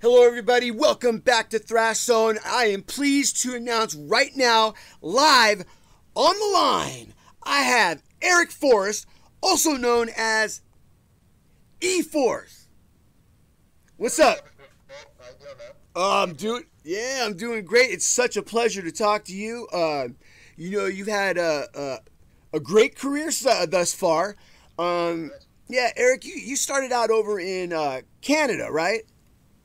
Hello, everybody. Welcome back to Thrash Zone. I am pleased to announce right now, live on the line, I have Eric Forrest, also known as E-Force. What's up? I'm doing great. It's such a pleasure to talk to you. You've had a great career thus far. Yeah, Eric, you started out over in Canada, right?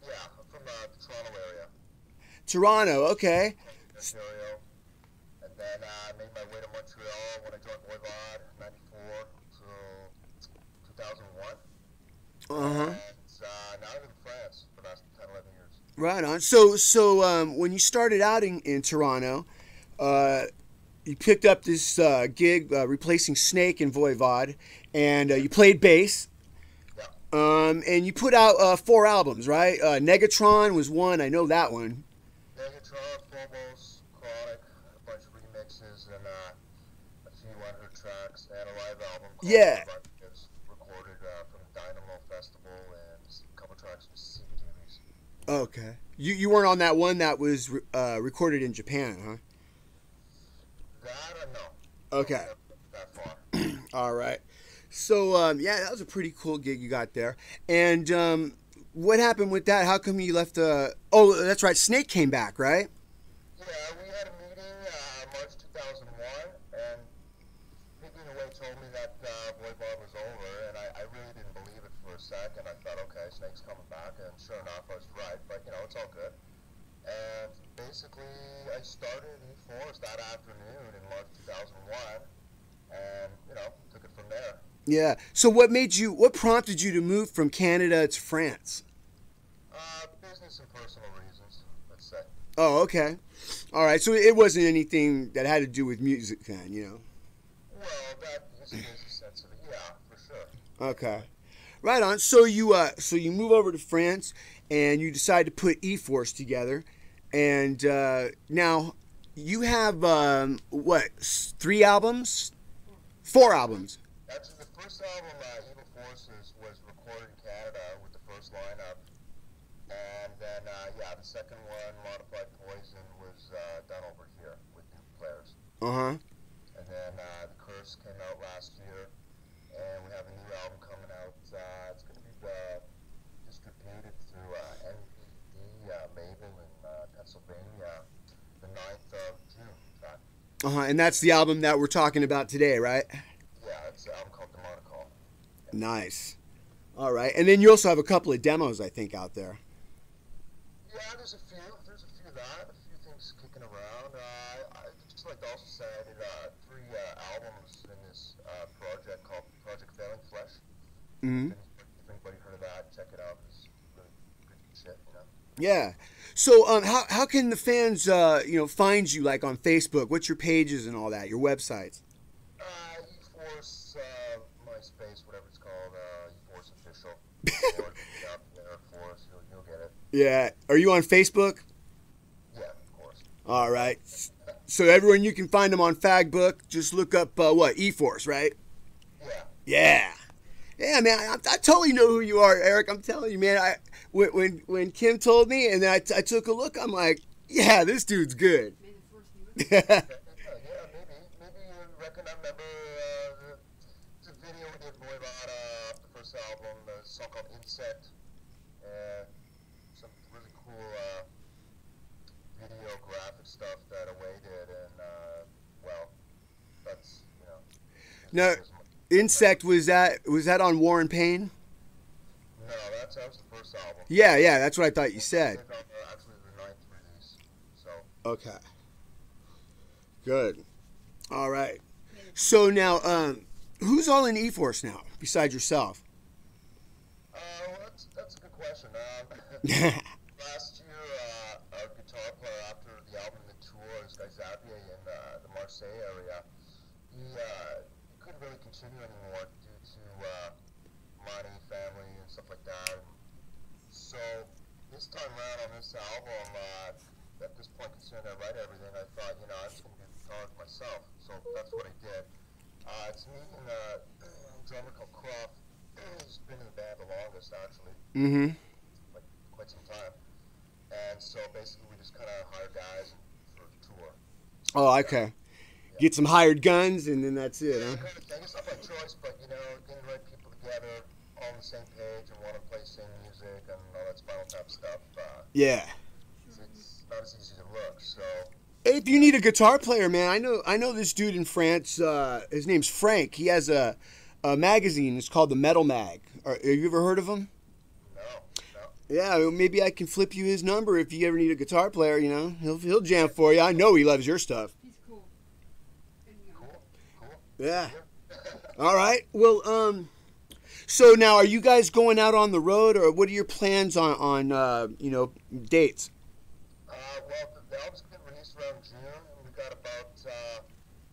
Yeah, I'm from the Toronto area. Toronto, okay. Ontario. And then I made my way to Montreal when I joined VOIVOD, 94 to 2001. Uh-huh. And now I live in France for the last 10, 11 years. Right on. So when you started out in Toronto, you picked up this gig replacing Snake in VOIVOD, and you played bass. Yeah. And you put out 4 albums, right? Negatron was one. I know that one. Negatron, Phobos, Chronic, a bunch of remixes, and a few unheard tracks, and a live album called Yeah. It's recorded from Dynamo Festival, and a couple tracks from CBGBs. Okay. You weren't on that one that was recorded in Japan, huh? That I know. Okay. That far. All right. So, yeah, that was a pretty cool gig you got there. And what happened with that? How come you left? Oh, that's right. Snake came back, right? Yeah, we had a meeting March 2001, and Piggy in a way told me that VOIVOD was over, and I really didn't believe it for a second. I thought, okay, Snake's coming back, and sure enough, I was right, but, it's all good. And basically, I started E-Force that afternoon in March 2001, and, took it from there. Yeah. So what prompted you to move from Canada to France? Business and personal reasons, let's say. Oh, okay. All right. So it wasn't anything that had to do with music then, Well, that is a sense of it, yeah, for sure. Okay. Right on. So you move over to France and you decide to put E-Force together, and now you have 3 albums, 4 albums. Actually, the first album, Evil Forces, was recorded in Canada with the first lineup, and then the second one, Modified Poison, was done over here with new players. Uh-huh. And then The Curse came out last year, and we have a new album coming out. It's going to be distributed through NVD label in Pennsylvania the 9th of June. Uh-huh. And that's the album that we're talking about today, right? Yeah, it's an album called Demonical. Nice. All right. And then you also have a couple of demos, I think, out there. Yeah, there's a few things kicking around. I just like to also say I did 3 albums in this project called Project Failing Flesh. Mm-hmm. If anybody heard of that, check it out. It's really good shit, Yeah. So how can the fans find you, like, on Facebook? What's your pages and all that, your websites? E-Force, MySpace, whatever it's called, E-Force Official. Eric Forrest, you'll get it. Yeah. Are you on Facebook? Yeah, of course. All right. So everyone, you can find them on Fagbook. Just look up, E-Force, right? Yeah. Yeah. Yeah, man, I totally know who you are, Eric. I'm telling you, man. When Kim told me, and then I took a look, I'm like, yeah, this dude's good. Yeah, maybe you remember the video we did VOIVOD the first album, the song called Insect, and some really cool video graphic stuff that Away did, and that's Now, Insect, was that on War and Pain? No, that was the first album. Yeah, that's what I thought you said. Actually, the 9th release. So. Okay. Good. All right. So now, who's all in E-Force now besides yourself? Well, that's a good question. Last year, our guitar player, after the album and the tour, this guy Xavier in the Marseille area, he couldn't really continue anymore due to money, family, and stuff like that. And so this time around on this album, at this point, considering I write everything, I thought, I'm just going to do the guitars myself. So that's what I did. It's me and a drummer called Croft. He's been in the band the longest, actually. Mm-hmm. Like, quite some time. and so basically we just kind of hire guys for the tour. Oh, okay. Yeah. Get some hired guns, and then that's it, huh? Kind of thing. It's not by choice, but you know, getting the right people together, all on the same page, and want to play same music and all that Spinal Tap stuff. Yeah. It's not as easy as it looks. So. If you need a guitar player, man, I know this dude in France. His name's Frank. He has a magazine. It's called the Metal Mag. Have you ever heard of him? No. Yeah, well, maybe I can flip you his number if you ever need a guitar player. You know, he'll jam for you. I know he loves your stuff. He's cool. Cool. Yeah. All right. Well, so now are you guys going out on the road, or what are your plans on dates? Well, the album's been released around June, and we've got about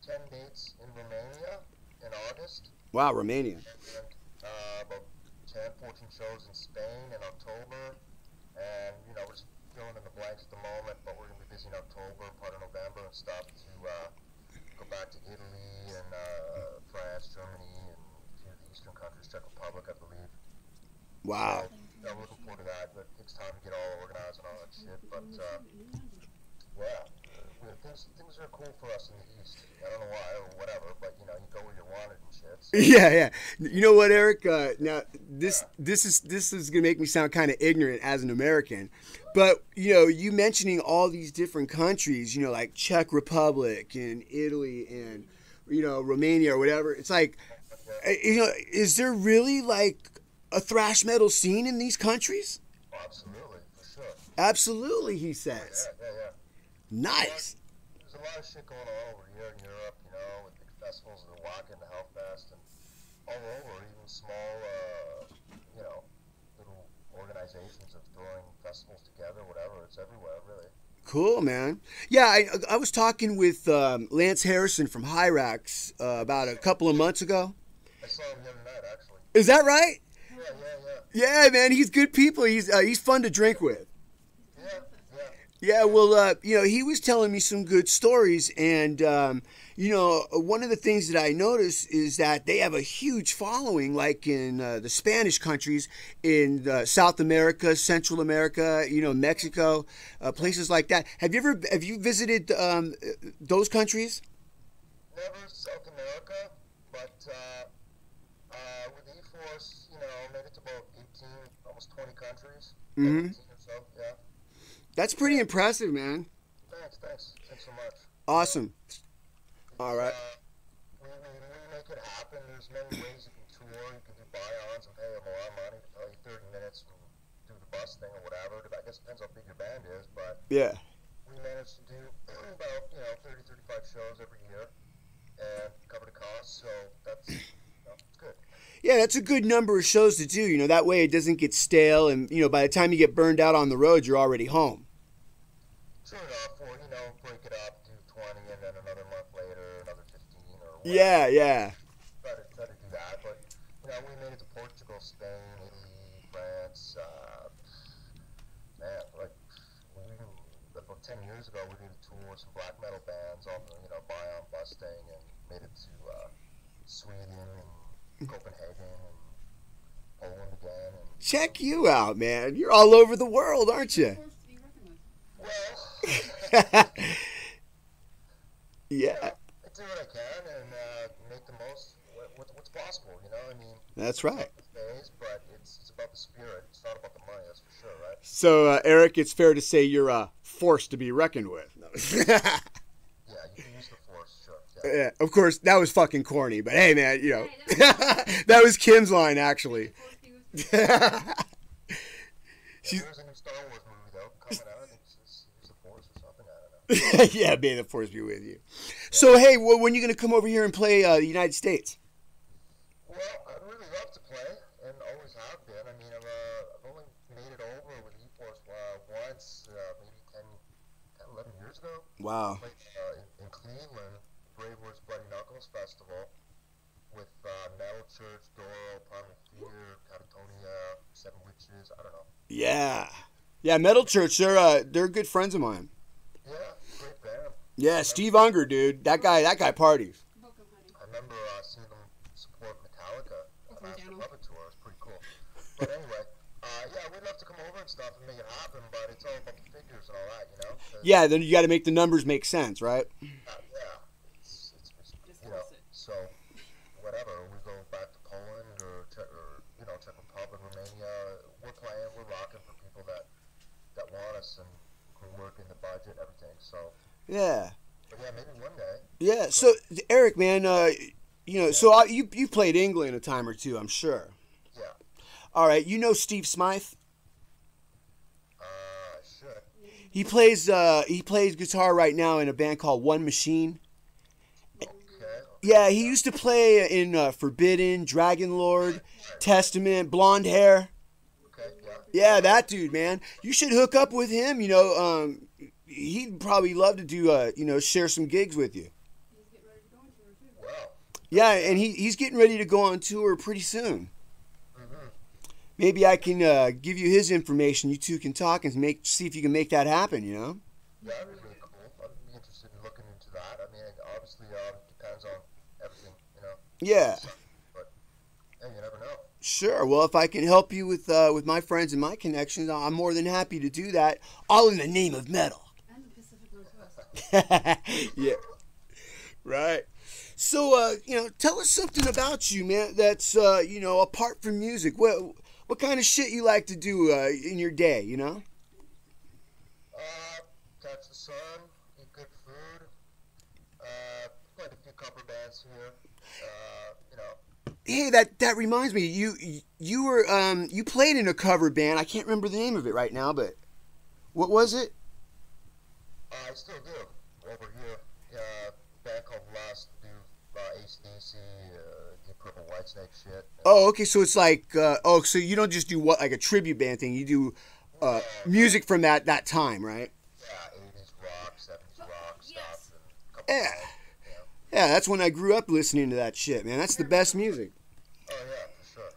10 dates in Romania in August. Wow, Romania. And about 10, 14 shows in Spain in October. And, you know, we're just filling in the blanks at the moment, but we're going to be busy in October, part of November and stuff to go back to Italy and France, Germany, and a few of the Eastern countries, Czech Republic, I believe. Wow. So, I'm looking forward to that, but it takes time to get all organized and all that shit. But, things are cool for us in the East. I don't know why or whatever, but, you know, you go where you're wanted and shit. So. Yeah. You know what, Eric? Now, this is going to make me sound kind of ignorant as an American. But, you know, you mentioning all these different countries, you know, like Czech Republic and Italy and, you know, Romania or whatever. It's like, you know, is there really, like, a thrash metal scene in these countries? Oh, absolutely, for sure. Absolutely, he says. Yeah. Nice. There's a lot of shit going on over here in Europe, you know, with big festivals, the Wacken, the Hellfest, and all over, even small, you know, little organizations of throwing festivals together, whatever. It's everywhere, really. Cool, man. Yeah, I was talking with Lance Harrison from Hyrax about a couple of months ago. I saw him the other night, actually. Is that right? Yeah. Yeah, man, he's good people. He's fun to drink with. Yeah, well, you know, he was telling me some good stories, and you know, one of the things that I noticed is that they have a huge following, like in the Spanish countries, in South America, Central America, you know, Mexico, places like that. Have you visited those countries? Never South America, but with E-Force, you know, made it to about 18, almost 20 countries. Mm-hmm. 18 or so, yeah. That's pretty impressive, man. Thanks so much. Awesome. All right. We make it happen. There's many ways you can tour. You can do buy-ons and pay them a lot of money to play 30 minutes and do the bus thing or whatever. I guess it depends how big your band is, but yeah, we managed to do about 30, 35 shows every year and cover the costs. So that's it's good. Yeah, that's a good number of shows to do. You know, that way it doesn't get stale, and you know, by the time you get burned out on the road, you're already home. True enough, or you know, break it up, do 20, and then another month later, another 15, or whatever. Yeah. Try to do that, but you know, we made it to Portugal, Spain, Italy, France. Man, like about 10 years ago, we did a tour with some black metal bands, all Bion Busting, and made it to Sweden and Copenhagen and Poland again. And, check you out, man. You're all over the world, aren't you? Well, yeah. I do what I can and make the most what's possible, you know? I mean, that's right. It's about the phase, but it's about the spirit. It's not about the money, that's for sure, right? So, Eric, it's fair to say you're a force to be reckoned with. No. Yeah, you can use the force, sure. Yeah, of course, that was fucking corny, but hey, man, you know, that was Kim's line, actually. There's a new Star Wars movie, though, coming out. It's the force or something, I don't know. Yeah, may the force be with you. So, hey, when are you going to come over here and play the United States? Well, I'd really love to play, and always have been. I mean, I've only made it over with E-Force once, maybe 10, 11 years ago. Wow. I played in Cleveland, Brave Words Bloody Knuckles Festival, with Metal Church, Doro, Primal Fear, Catatonia, Seven Witches, I don't know. Yeah, Metal Church, they're good friends of mine. Yeah, great band. Yeah, Steve Unger, dude, that guy parties. I remember seeing them support Metallica on the Puppet Tour. It was pretty cool. But anyway, yeah, we'd love to to come over and stuff and make it happen, but it's all about the figures and all that, you know? Yeah, then you got to make the numbers make sense, right? Yeah. It's you know, so whatever. We go back to Poland or you know, Czech Republic, Romania. We're playing, we're rocking for people that want us, and we're working the budget, everything. So yeah. But yeah, maybe one day. Yeah. So Eric, man, you know, so you played England a time or two, I'm sure. Yeah. All right. You know Steve Smythe? Should. He plays guitar right now in a band called One Machine. Okay. Yeah, he used to play in Forbidden, Dragon Lord, Testament, Blonde Hair. Okay. Yeah. Yeah, that dude, man. You should hook up with him. You know, he'd probably love to do, you know, share some gigs with you. Wow. Yeah, and he's getting ready to go on tour pretty soon. Mm-hmm. Maybe I can give you his information. You two can talk and see if you can make that happen. You know? Yeah, that'd be really cool. I'd be interested in looking into that. I mean, it obviously depends on everything, you know. Yeah. But hey, you never know. Sure. Well, if I can help you with my friends and my connections, I'm more than happy to do that. All in the name of metal. And the Pacific Northwest. Yeah. Right. So, you know, tell us something about you, man. That's you know, apart from music. What kind of shit you like to do in your day? You know. Catch the sun, eat good food. Played a few cover bands here. You know. Hey, that reminds me. You were you played in a cover band. I can't remember the name of it right now, but what was it? I still do over here. Band called Last do AC/DC, the Purple Whitesnake shit. Oh, okay. So it's like so you don't just do like a tribute band thing. You do music from that time, right? Yeah, 80s rock, 70s rock stuff, and a couple Yeah. bands, you know. Yeah, that's when I grew up listening to that shit, man. That's the best music. Oh yeah, for sure.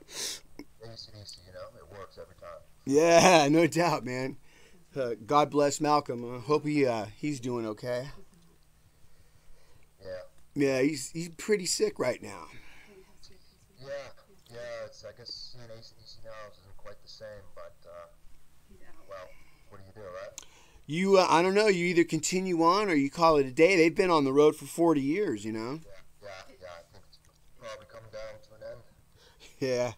AC/DC, you know, it works every time. Yeah, no doubt, man. God bless Malcolm. Hope he's doing okay. Yeah. Yeah, he's pretty sick right now. Yeah, it's, I guess seeing AC/DC now isn't quite the same, but, well, what do you do, right? You, I don't know, you either continue on or you call it a day. They've been on the road for 40 years, you know? Yeah, I think it's probably coming down to an end. Yeah.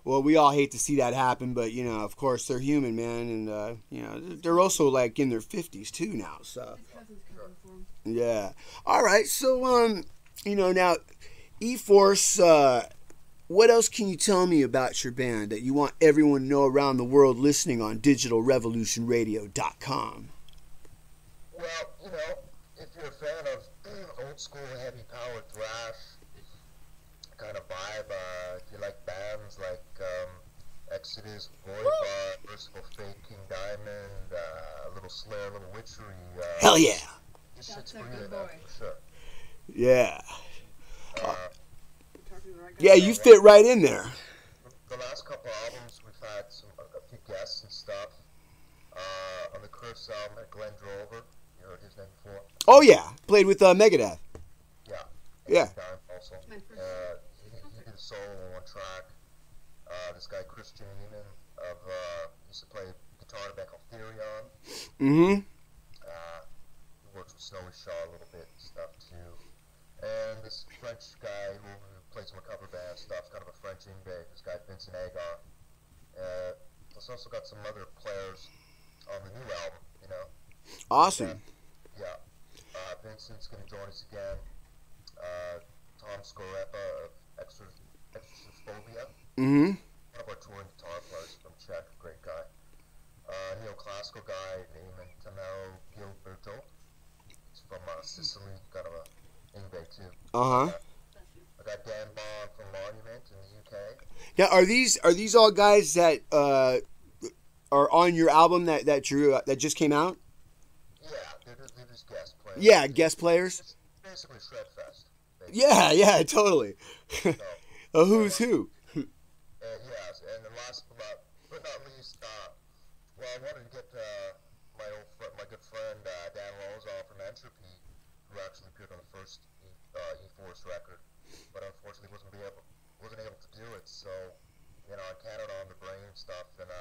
Well, we all hate to see that happen, but, you know, of course, they're human, man, and, you know, they're also, like, in their 50s, too, now, so. His cousin's coming for him. Yeah. All right, so, you know, now, E-Force, what else can you tell me about your band that you want everyone to know around the world listening on digitalrevolutionradio.com? Well, you know, if you're a fan of old school heavy power thrash kind of vibe, if you like bands like Exodus, VOIVOD, Merciful Fate, King Diamond, a little Slayer, a little Witchery. Hell yeah. This That's shit's a for good you, boy. man, for sure. Yeah. You're talking to the right guy. Yeah, you fit right in there. The last couple albums, we've had a few guests and stuff. On the Curse album, Glenn Drover, you heard his name before? Oh, yeah. Played with Megadeth. Yeah. Yeah. King Diamond also. My first He did a solo on one track. This guy Christian Neiman used to play guitar in a band called Therion. Mm-hmm. He works with Snowy Shaw a little bit and stuff too. And this French guy who plays in a cover band stuff, kind of a French indie, this guy Vincent Agar. There's also got some other players on the new album, you know. Awesome. Yeah. Vincent's going to join us again. Tom Scorepa of Exorcisphobia. Mm-hmm. One of our touring guitar players from Czech, great guy. Neoclassical guy named Tamaro Gilberto. He's from Sicily, kind of a Ingve too. Uh-huh. I got Dan Bond from Monument in the UK. Now, are these all guys that are on your album that just came out? Yeah, they're just guest players. Yeah, guest players. It's basically Shredfest. Yeah, totally. So, A who's who? yes, and the last but not least, well, I wanted to get my good friend Dan Lozoff from Entropy, who actually appeared on the first E-Force record, but unfortunately wasn't able to do it. So, you know, I counted on the brain stuff, and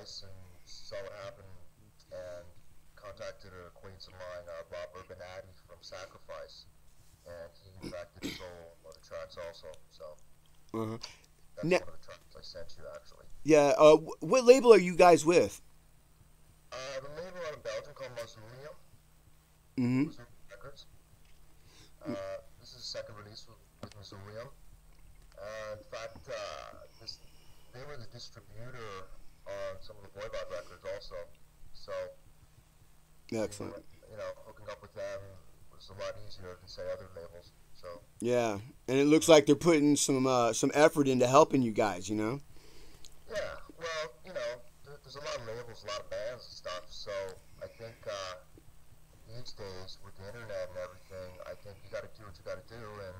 advice and saw what happened and contacted an acquaintance of mine, Bob Urbanati from Sacrifice, and he in fact did his own one of the tracks also. So that's Now, one of the tracks I sent you actually. yeah. What label are you guys with? The label out of Belgium called Mausoleum. Mm-hmm. Mausoleum Records. This is the second release with Mausoleum. In fact, they were the distributor on some of the VOIVOD records also. So, Excellent. Hooking up with them was a lot easier than say other labels. So. Yeah, and it looks like they're putting some effort into helping you guys. Yeah, well, there's a lot of labels, a lot of bands and stuff. So I think these days with the internet and everything, I think you got to do what you got to do and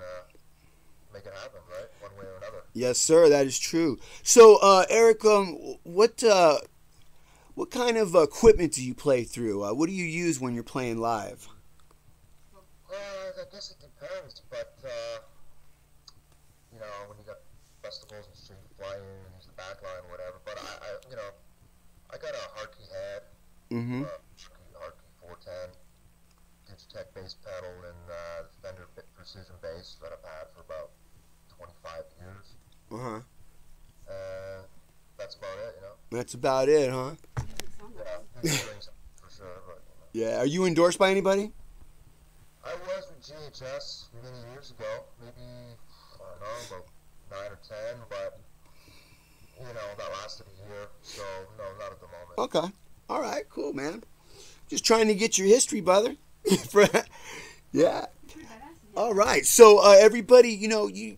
make it happen, right? One way or another. Yes, sir. That is true. So, Eric, what kind of equipment do you play through? What do you use when you're playing live? I guess it depends, but when you got festivals and shit, you fly in and use the backline or whatever. But I got a Harkey head, Harkey 410, Digitech bass pedal, and Fender Precision bass that I've had for about 25 years. That's about it, That's about it, huh? Yeah, for sure. But, Yeah. Are you endorsed by anybody? I was with GHS many years ago, maybe, I don't know, about 9 or 10, but, that lasted a year, so no, not at the moment. Okay. All right. Cool, man. Just trying to get your history, brother. Yeah. All right. So, everybody, you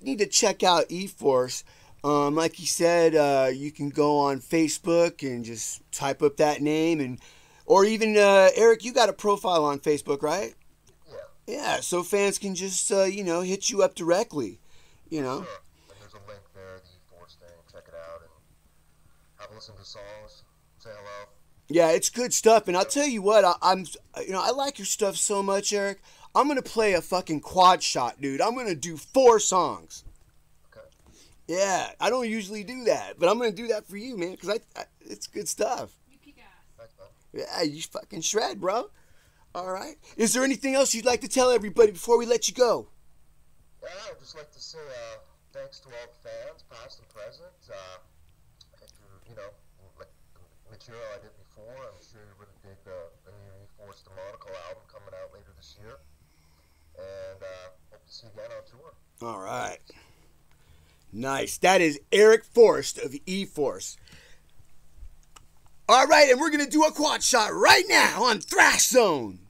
need to check out E-Force. Like he said, you can go on Facebook and just type up that name, or even, Eric, you got a profile on Facebook, right? Yeah, so fans can just, hit you up directly, Sure. And there's a link there, the E-Force thing. Check it out and have a listen to songs. Say hello. Yeah, it's good stuff. And I'll tell you what, I like your stuff so much, Eric. I'm going to play a fucking quad shot, dude. I'm going to do 4 songs. Okay. Yeah, I don't usually do that, but I'm going to do that for you, man, because it's good stuff. You kick ass. Thanks, man. Yeah, you fucking shred, bro. All right. Is there anything else you'd like to tell everybody before we let you go? Yeah, I'd just like to say thanks to all the fans, past and present. If you like the material I did before, I'm sure you really dig the new E-Force The Monocle album coming out later this year. And hope to see you again on tour. All right. Nice. That is Eric Forrest of E-Force. All right, and we're going to do a quad shot right now on Thrash Zone.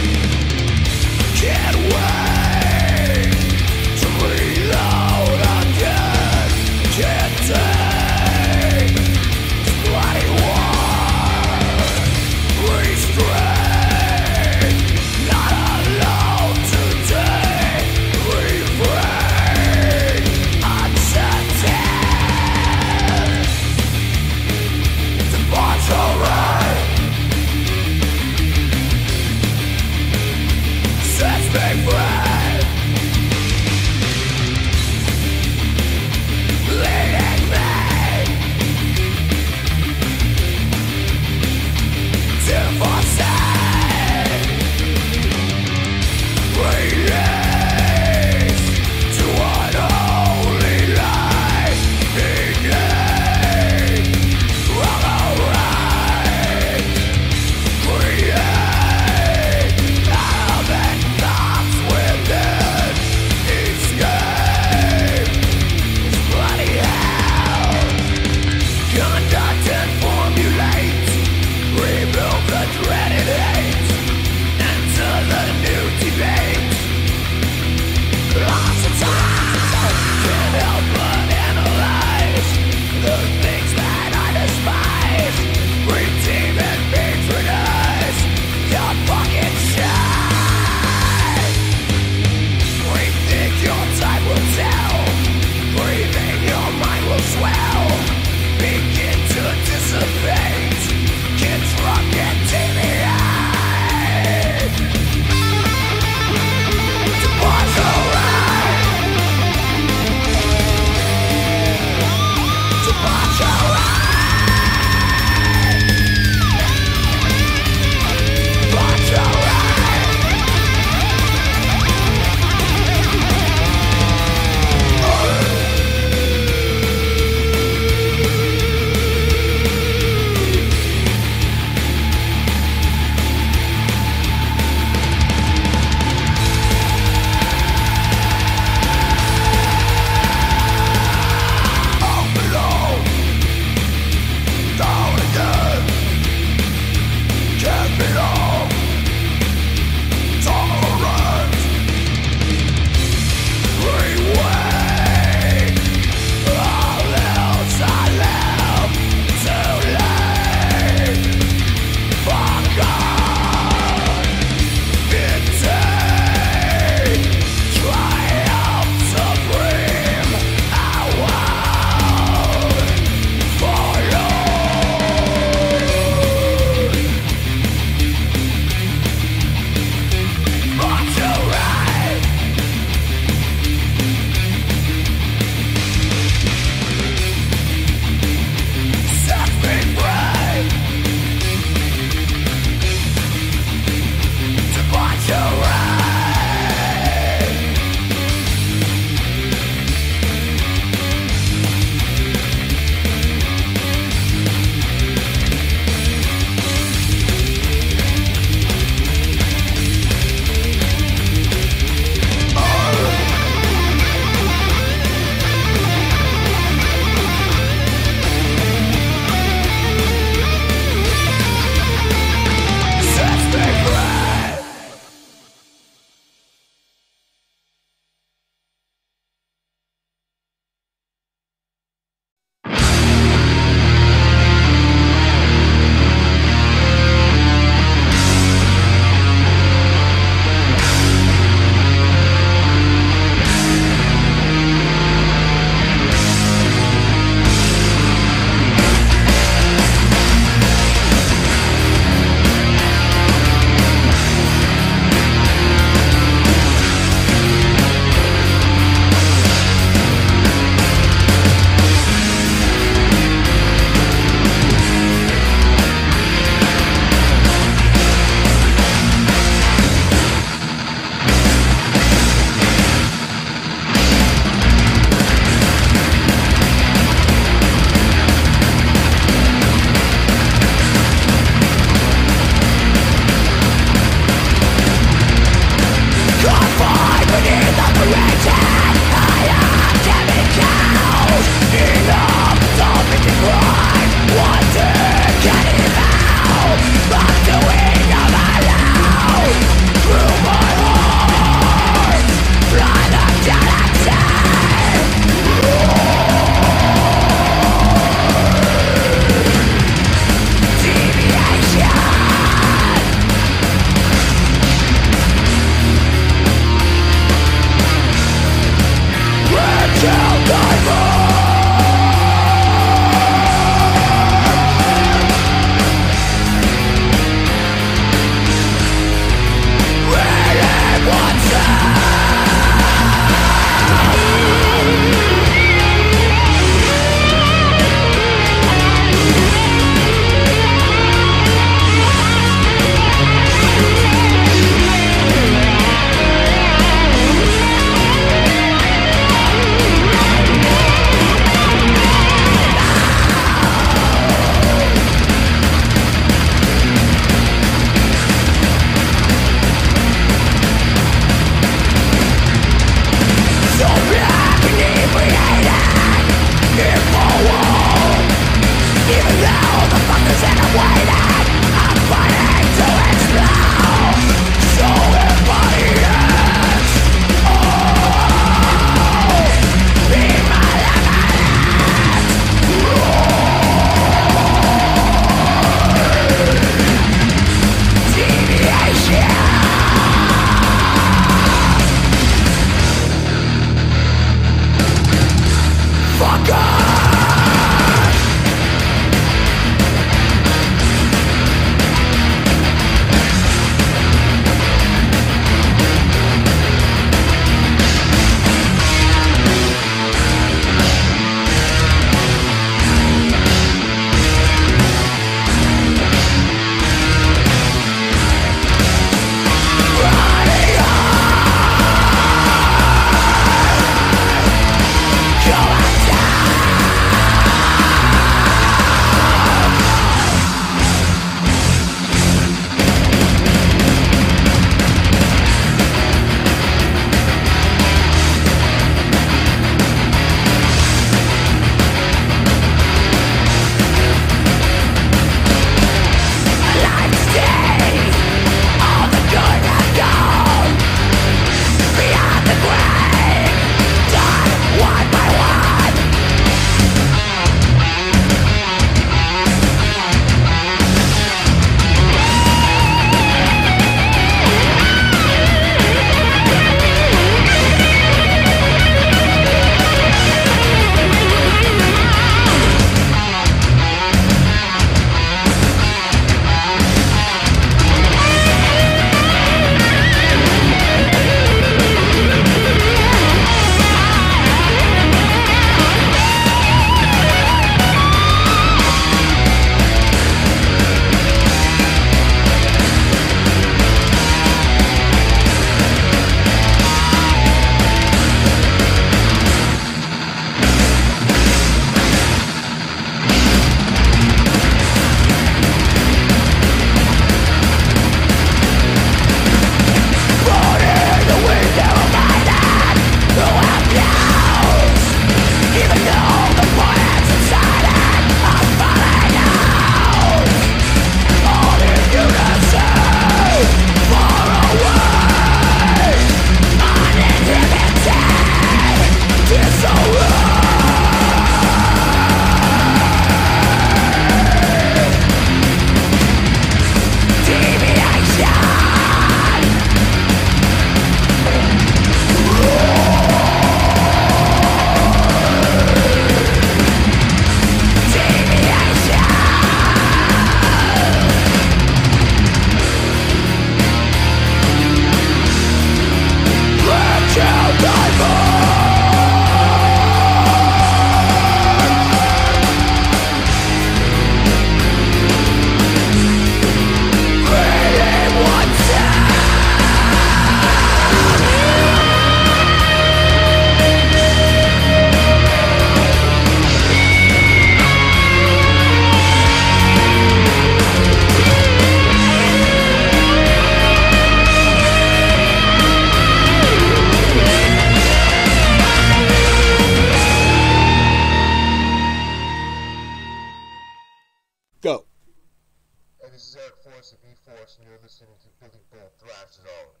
and you're listening to Billy Boldt, Thrash Zone.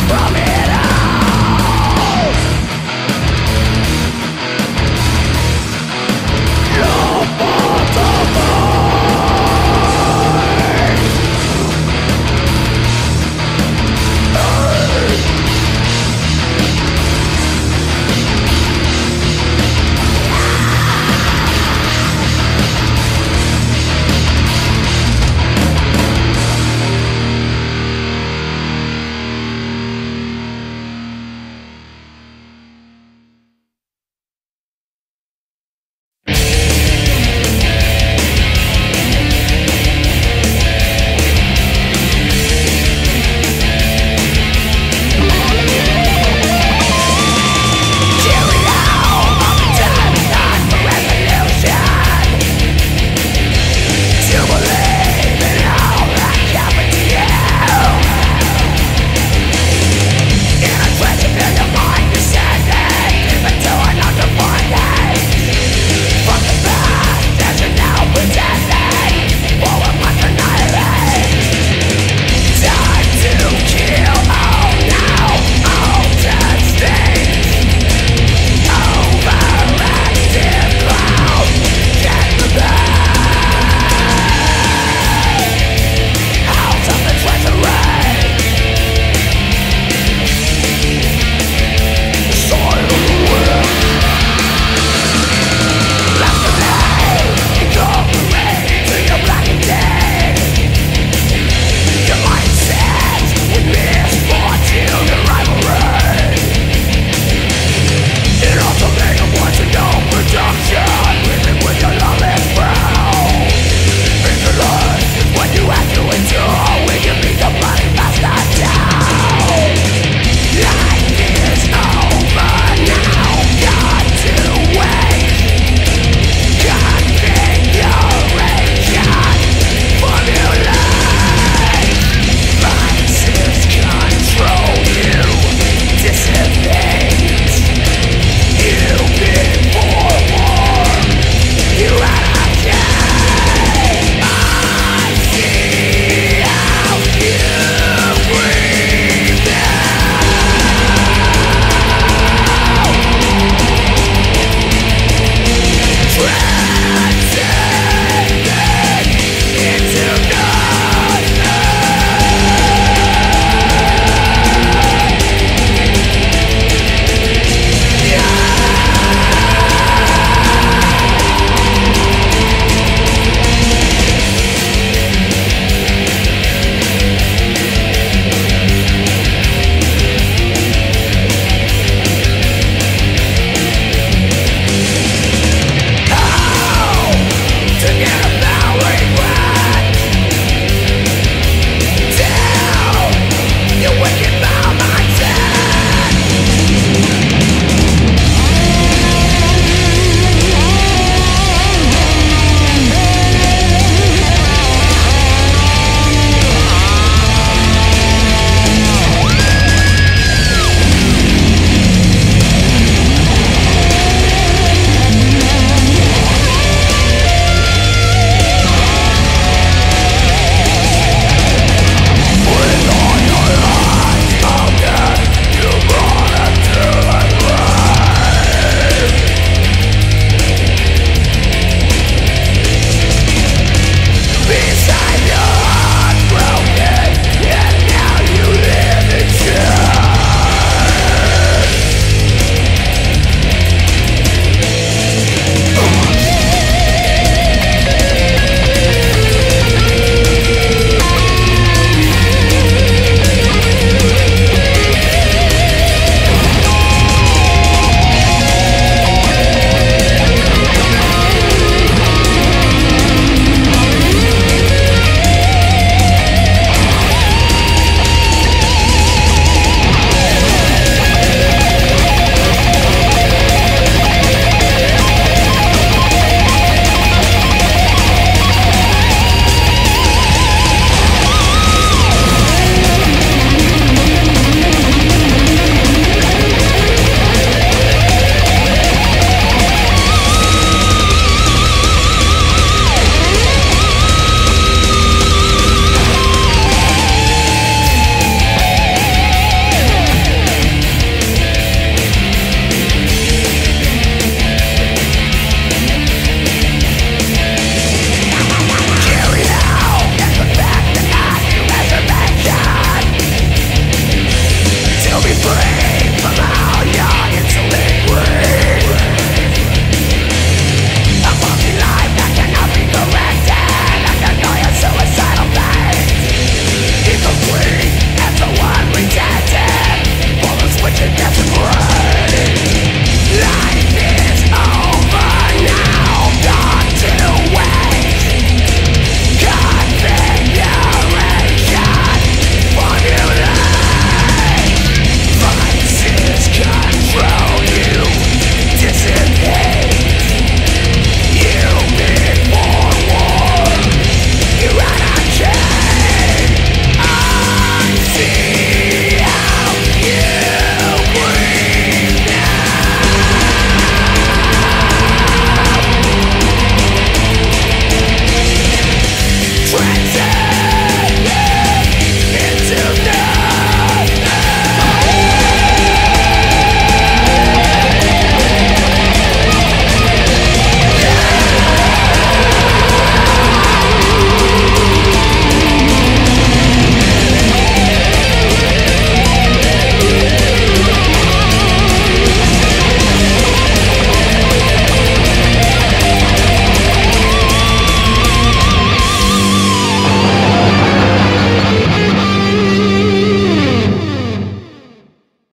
From it